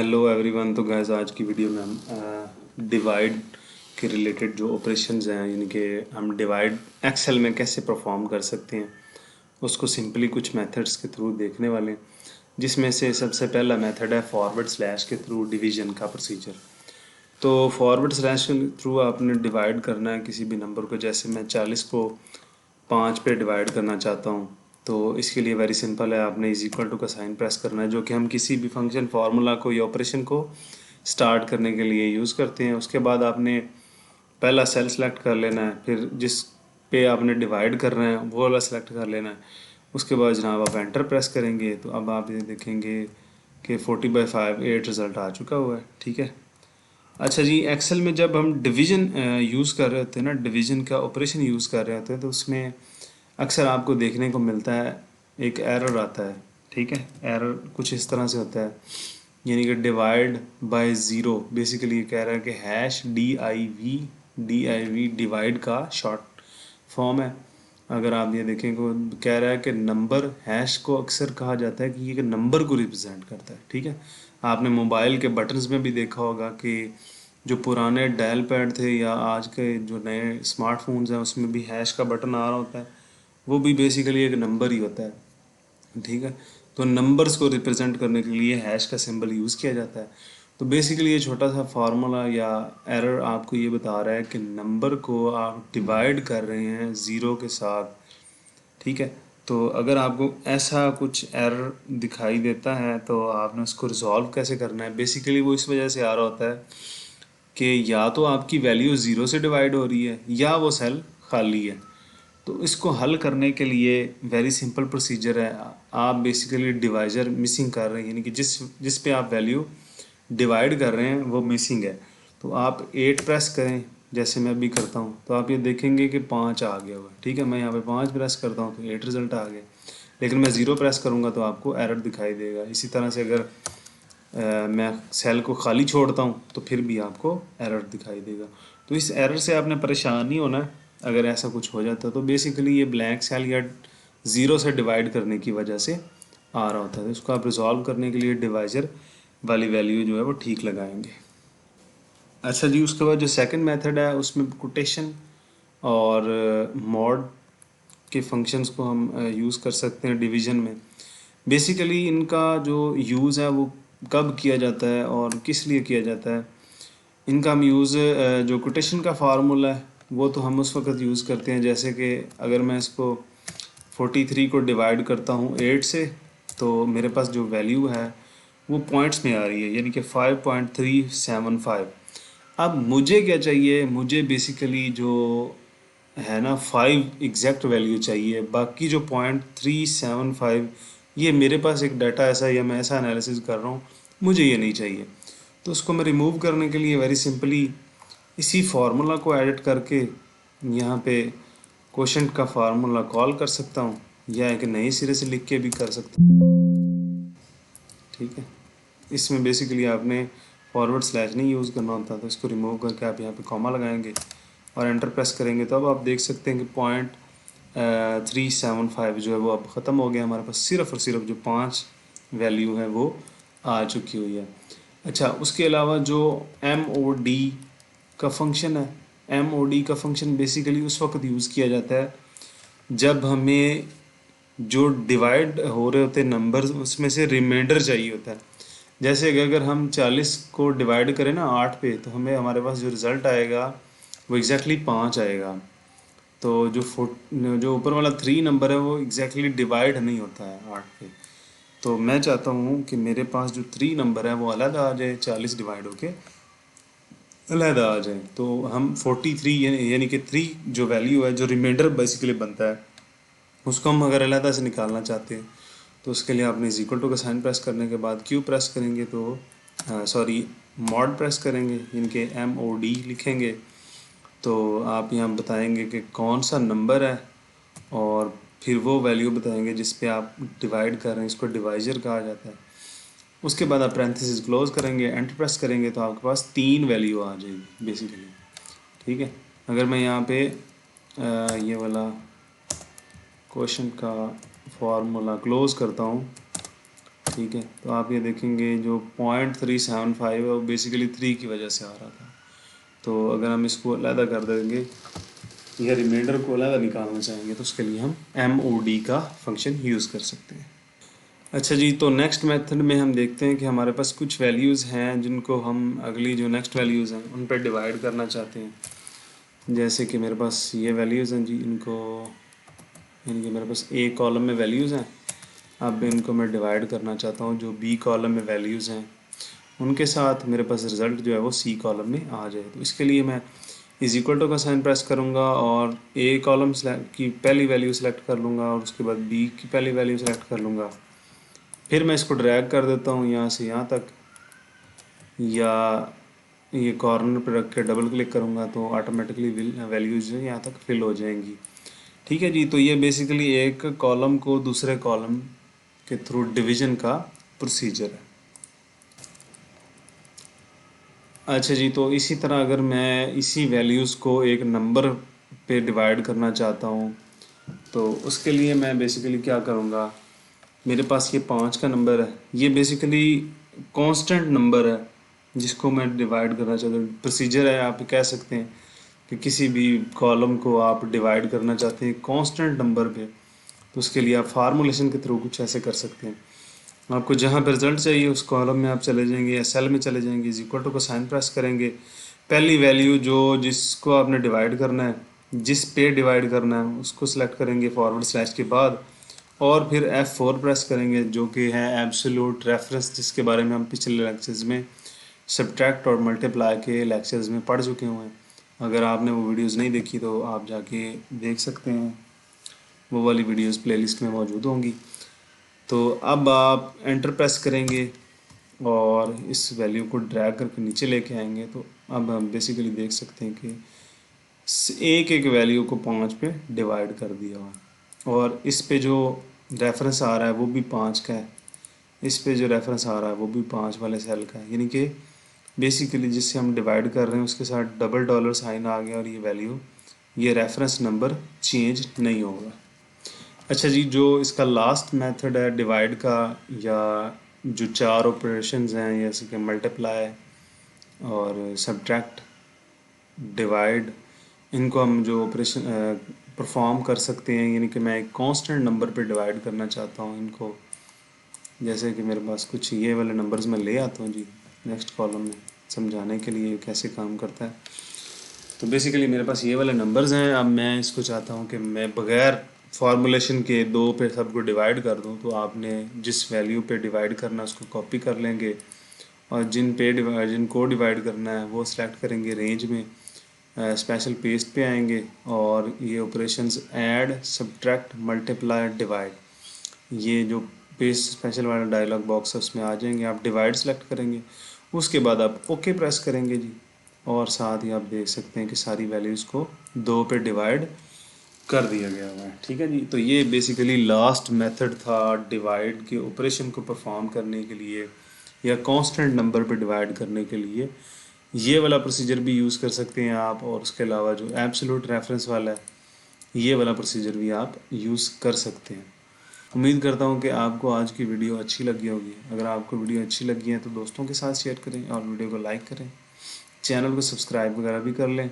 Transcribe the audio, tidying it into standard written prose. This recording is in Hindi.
Hello everyone. तो गैस आज की वीडियो में हम डिवाइड के रिलेटेड जो ऑपरेशंस हैं यानी कि हम डिवाइड एक्सेल में कैसे परफॉर्म कर सकते हैं उसको सिंपली कुछ मेथड्स के थ्रू देखने वाले हैं, जिसमें से सबसे पहला मेथड है फॉरवर्ड स्लैश के थ्रू डिवीजन का प्रोसीजर। तो फॉरवर्ड स्लैश के थ्रू आपने डिवाइड करना है किसी भी नंबर को। जैसे मैं 40 को 5 पे डिवाइड करना चाहता हूँ, तो इसके लिए वेरी सिंपल है, आपने इज इक्वल टू का साइन प्रेस करना है, जो कि हम किसी भी फंक्शन फार्मूला को या ऑपरेशन को स्टार्ट करने के लिए यूज़ करते हैं। उसके बाद आपने पहला सेल सेलेक्ट कर लेना है, फिर जिस पे आपने डिवाइड करना है वो वाला सेलेक्ट कर लेना है। उसके बाद जनाब आप एंटर प्रेस करेंगे तो अब आप ये देखेंगे कि 40/5 8 रिज़ल्ट आ चुका हुआ है। ठीक है। अच्छा जी, एक्सेल में जब हम डिवीजन यूज़ कर रहे होते हैं ना, डिवीजन का ऑपरेशन यूज़ कर रहे होते हैं, तो उसमें अक्सर आपको देखने को मिलता है एक एरर आता है। ठीक है। एरर कुछ इस तरह से होता है, यानी कि डिवाइड बाय ज़ीरो। बेसिकली ये कह रहा है कि hash D I V divide का शॉर्ट फॉर्म है। अगर आप ये देखें को कह रहा है कि नंबर हैश को अक्सर कहा जाता है कि ये नंबर को रिप्रेजेंट करता है। ठीक है। आपने मोबाइल के बटन्स में भी देखा होगा कि जो पुराने डायल पैड थे या आज के जो नए स्मार्टफोन्स हैं उसमें भी हैश का बटन आ रहा होता है, वो भी बेसिकली एक नंबर ही होता है। ठीक है। तो नंबर्स को रिप्रेजेंट करने के लिए हैश का सिंबल यूज़ किया जाता है। तो बेसिकली ये छोटा सा फार्मूला या एरर आपको ये बता रहा है कि नंबर को आप डिवाइड कर रहे हैं ज़ीरो के साथ। ठीक है। तो अगर आपको ऐसा कुछ एरर दिखाई देता है तो आपने उसको रिजॉल्व कैसे करना है। बेसिकली वो इस वजह से आ रहा होता है कि या तो आपकी वैल्यू ज़ीरो से डिवाइड हो रही है या वो सेल खाली है। तो इसको हल करने के लिए वेरी सिंपल प्रोसीजर है। आप बेसिकली डिवाइजर मिसिंग कर रहे हैं, यानी कि जिस जिस पे आप वैल्यू डिवाइड कर रहे हैं वो मिसिंग है। तो आप 8 प्रेस करें, जैसे मैं अभी करता हूँ, तो आप ये देखेंगे कि 5 आ गया हुआ है। ठीक है। मैं यहाँ पे 5 प्रेस करता हूँ तो 8 रिजल्ट आ गए, लेकिन मैं ज़ीरो प्रेस करूँगा तो आपको एरर दिखाई देगा। इसी तरह से अगर मैं सेल को खाली छोड़ता हूँ तो फिर भी आपको एरर दिखाई देगा। तो इस एरर से आपने परेशान नहीं होना है। अगर ऐसा कुछ हो जाता है तो बेसिकली ये ब्लैंक सेल या ज़ीरो से डिवाइड करने की वजह से आ रहा होता है। तो इसको आप रिजॉल्व करने के लिए डिवाइजर वाली वैल्यू जो है वो ठीक लगाएंगे। अच्छा जी, उसके बाद जो सेकंड मेथड है उसमें कोटेशन और मॉड के फंक्शंस को हम यूज़ कर सकते हैं डिवीज़न में। बेसिकली इनका जो यूज़ है वो कब किया जाता है और किस लिए किया जाता है। इनका हम यूज़ जो कोटेशन का फार्मूला है वो तो हम उस वक्त यूज़ करते हैं, जैसे कि अगर मैं इसको 43 को डिवाइड करता हूँ 8 से, तो मेरे पास जो वैल्यू है वो पॉइंट्स में आ रही है, यानी कि 5.375। अब मुझे क्या चाहिए, मुझे बेसिकली जो है ना 5 एग्जैक्ट वैल्यू चाहिए। बाकी जो 0.375 ये मेरे पास एक डाटा ऐसा है या मैं ऐसा एनालिसिस कर रहा हूँ, मुझे ये नहीं चाहिए। तो उसको मैं रिमूव करने के लिए वेरी सिंपली इसी फार्मूला को एडिट करके यहाँ पे क्वोशंट का फार्मूला कॉल कर सकता हूँ या एक नए सिरे से लिख के भी कर सकता हूँ। ठीक है। इसमें बेसिकली आपने फॉरवर्ड स्लैश नहीं यूज़ करना होता, तो इसको रिमूव करके आप यहाँ पे कॉमा लगाएंगे और एंटर प्रेस करेंगे तो अब आप देख सकते हैं कि 0.375 जो है वो अब ख़त्म हो गया। हमारे पास सिर्फ और सिर्फ जो 5 वैल्यू है वो आ चुकी हुई है। अच्छा, उसके अलावा जो एम ओ डी का फंक्शन है, एम ओ डी का फंक्शन बेसिकली उस वक्त यूज़ किया जाता है जब हमें जो डिवाइड हो रहे होते हैं नंबर्स उसमें से रिमाइंडर चाहिए होता है। जैसे कि अगर हम 40 को डिवाइड करें ना 8 पे, तो हमें हमारे पास जो रिज़ल्ट आएगा वो एग्जैक्टली 5 आएगा। तो जो ऊपर वाला 3 नंबर है वो एग्जैक्टली डिवाइड नहीं होता है 8 पे। तो मैं चाहता हूँ कि मेरे पास जो 3 नंबर है वो अलग आ जाए, 40 डिवाइड होके अलहदा आ जाए। तो हम 43 यानी कि 3 जो वैल्यू है, जो रिमाइंडर बेसिकली बनता है, उसको हम अगर अलहदा से निकालना चाहते हैं तो उसके लिए आपने इज इक्वल टू का साइन प्रेस करने के बाद क्यू प्रेस करेंगे, तो सॉरी मॉड प्रेस करेंगे, इनके एम ओ डी लिखेंगे। तो आप यहाँ बताएंगे कि कौन सा नंबर है और फिर वो वैल्यू बताएंगे जिस पे आप डिवाइड कर रहे हैं, इसको डिवाइजर कहा जाता है। उसके बाद आप पैरेंथेसिस क्लोज करेंगे, एंटर प्रेस करेंगे तो आपके पास 3 वैल्यू आ जाएगी बेसिकली। ठीक है। अगर मैं यहाँ पे ये वाला क्वेश्चन का फार्मूला क्लोज करता हूँ ठीक है, तो आप ये देखेंगे जो 0.375 है वो बेसिकली 3 की वजह से आ रहा था। तो अगर हम इसको अलहदा कर देंगे या रिमाइंडर को अलहदा निकालना चाहेंगे तो उसके लिए हम MOD का फंक्शन यूज़ कर सकते हैं। अच्छा जी, तो नेक्स्ट मेथड में हम देखते हैं कि हमारे पास कुछ वैल्यूज़ हैं जिनको हम अगली जो नेक्स्ट वैल्यूज़ हैं उन पर डिवाइड करना चाहते हैं। जैसे कि मेरे पास ये वैल्यूज़ हैं जी, इनको यानी कि मेरे पास A कॉलम में वैल्यूज़ हैं। अब इनको मैं डिवाइड करना चाहता हूँ जो B कॉलम में वैल्यूज़ हैं उनके साथ मेरे पास रिज़ल्ट जो है वो C कॉलम में आ जाए। तो इसके लिए मैं इज इक्वल टू का साइन प्रेस करूँगा और A कॉलम की पहली वैल्यू सेलेक्ट कर लूँगा और उसके बाद B की पहली वैल्यू सेलेक्ट कर लूँगा। फिर मैं इसको ड्रैग कर देता हूँ यहाँ से यहाँ तक, या ये कॉर्नर पर रख के डबल क्लिक करूँगा तो ऑटोमेटिकली वैल्यूज़ जो यहाँ तक फिल हो जाएंगी। ठीक है जी, तो ये बेसिकली एक कॉलम को दूसरे कॉलम के थ्रू डिवीजन का प्रोसीजर है। अच्छा जी, तो इसी तरह अगर मैं इसी वैल्यूज़ को एक नंबर पे डिवाइड करना चाहता हूँ तो उसके लिए मैं बेसिकली क्या करूँगा, मेरे पास ये 5 का नंबर है, ये बेसिकली कांस्टेंट नंबर है जिसको मैं डिवाइड करना चाहता हूँ। प्रोसीजर है, आप कह सकते हैं कि किसी भी कॉलम को आप डिवाइड करना चाहते हैं कांस्टेंट नंबर पे, तो उसके लिए आप फार्मूलेशन के थ्रू कुछ ऐसे कर सकते हैं। आपको जहाँ पे रिजल्ट चाहिए उस कॉलम में आप चले जाएंगे या सेल में चले जाएंगे, इज इक्वल टू को साइन प्रेस करेंगे, पहली वैल्यू जो जिसको आपने डिवाइड करना है, जिस पे डिवाइड करना है उसको सिलेक्ट करेंगे फॉरवर्ड स्लैश के बाद, और फिर F4 प्रेस करेंगे जो कि है एब्सोल्यूट रेफरेंस, जिसके बारे में हम पिछले लेक्चर्स में सब्ट्रैक्ट और मल्टीप्लाई के लेक्चर्स में पढ़ चुके हुए हैं। अगर आपने वो वीडियोस नहीं देखी तो आप जाके देख सकते हैं, वो वाली वीडियोस प्लेलिस्ट में मौजूद होंगी। तो अब आप एंटर प्रेस करेंगे और इस वैल्यू को ड्रैग करके नीचे लेके आएंगे, तो अब हम बेसिकली देख सकते हैं कि एक एक वैल्यू को 5 पे डिवाइड कर दिया हुआ, और इस पे जो रेफरेंस आ रहा है वो भी 5 का है, इस पे जो रेफरेंस आ रहा है वो भी 5 वाले सेल का है, यानी कि बेसिकली जिससे हम डिवाइड कर रहे हैं उसके साथ डबल डॉलर साइन आ गया और ये वैल्यू, ये रेफरेंस नंबर चेंज नहीं होगा। अच्छा जी, जो इसका लास्ट मेथड है डिवाइड का, या जो 4 ऑपरेशंस हैं जैसे कि मल्टीप्लाई और सब्ट्रैक्ट, डिवाइड, इनको हम जो ऑपरेशन परफॉर्म कर सकते हैं, यानी कि मैं एक कांस्टेंट नंबर पे डिवाइड करना चाहता हूँ इनको, जैसे कि मेरे पास कुछ ये वाले नंबर्स मैं ले आता हूँ जी नेक्स्ट कॉलम में समझाने के लिए कैसे काम करता है। तो बेसिकली मेरे पास ये वाले नंबर्स हैं, अब मैं इसको चाहता हूँ कि मैं बगैर फार्मूलेशन के 2 पे सबको डिवाइड कर दूँ, तो आपने जिस वैल्यू पे डिवाइड करना है उसको कॉपी कर लेंगे और जिनको डिवाइड करना है वो सिलेक्ट करेंगे रेंज में, स्पेशल पेस्ट पे आएंगे और ये operations add subtract multiply divide, ये जो पेस्ट स्पेशल वाला डायलॉग बॉक्स है उसमें आ जाएंगे, आप डिवाइड सेलेक्ट करेंगे, उसके बाद आप ओके प्रेस करेंगे जी, और साथ ही आप देख सकते हैं कि सारी वैल्यूज़ को 2 पे डिवाइड कर दिया गया हुआ है। ठीक है जी, तो ये बेसिकली लास्ट मेथड था डिवाइड के ऑपरेशन को परफॉर्म करने के लिए या कांस्टेंट नंबर पे डिवाइड करने के लिए। ये वाला प्रोसीजर भी यूज़ कर सकते हैं आप, और उसके अलावा जो एब्सोल्यूट रेफरेंस वाला है ये वाला प्रोसीजर भी आप यूज़ कर सकते हैं। उम्मीद करता हूँ कि आपको आज की वीडियो अच्छी लगी होगी। अगर आपको वीडियो अच्छी लगी है तो दोस्तों के साथ शेयर करें और वीडियो को लाइक करें, चैनल को सब्सक्राइब वगैरह भी कर लें।